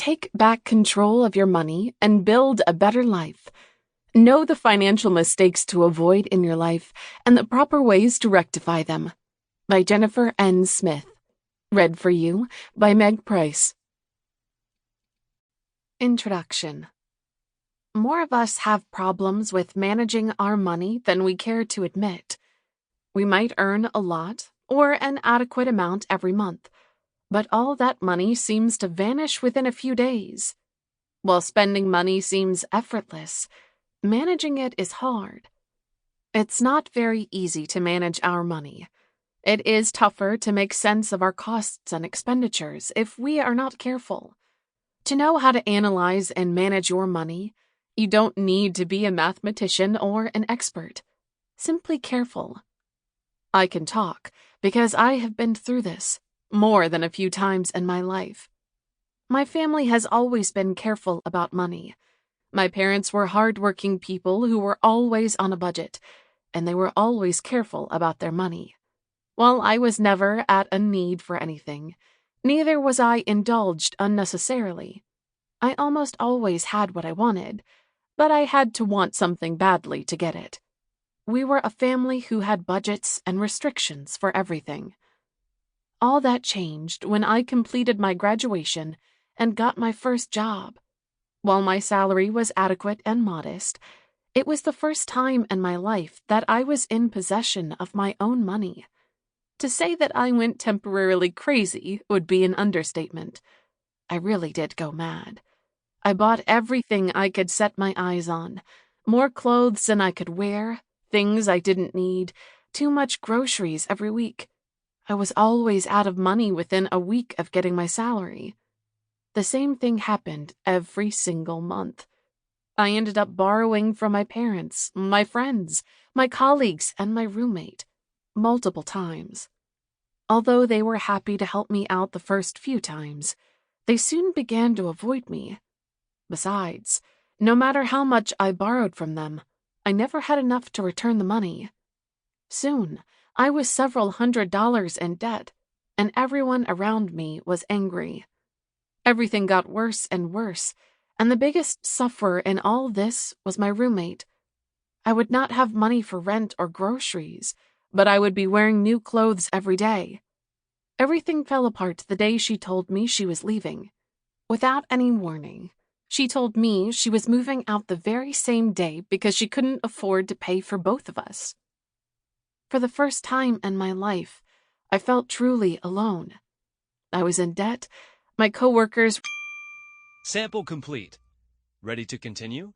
take back control of your money and build a better life. Know the financial mistakes to avoid in your life and the proper ways to rectify them. By Jennifer N. Smith. Read for you by Meg Price. Introduction. More of us have problems with managing our money than we care to admit. We might earn a lot or an adequate amount every month, but all that money seems to vanish within a few days. While spending money seems effortless, managing it is hard. It's not very easy to manage our money. It is tougher to make sense of our costs and expenditures if we are not careful. To know how to analyze and manage your money, you don't need to be a mathematician or an expert. Simply careful. I can talk because I have been through this more than a few times in my life. My family has always been careful about money. My parents were hardworking people who were always on a budget, and they were always careful about their money. While I was never at a need for anything, neither was I indulged unnecessarily. I almost always had what I wanted, but I had to want something badly to get it. We were a family who had budgets and restrictions for everything. All that changed when I completed my graduation and got my first job. While my salary was adequate and modest, it was the first time in my life that I was in possession of my own money. To say that I went temporarily crazy would be an understatement. I really did go mad. I bought everything I could set my eyes on, more clothes than I could wear, things I didn't need, too much groceries every week. I was always out of money within a week of getting my salary. The same thing happened every single month. I ended up borrowing from my parents, my friends, my colleagues, and my roommate, multiple times. Although they were happy to help me out the first few times, they soon began to avoid me. Besides, no matter how much I borrowed from them, I never had enough to return the money. Soon, I was several $100s in debt, and everyone around me was angry. Everything got worse and worse, and the biggest sufferer in all this was my roommate. I would not have money for rent or groceries, but I would be wearing new clothes every day. Everything fell apart the day she told me she was leaving. Without any warning, she told me she was moving out the very same day because she couldn't afford to pay for both of us. For the first time in my life, I felt truly alone. I was in debt. My coworkers... Sample complete. Ready to continue?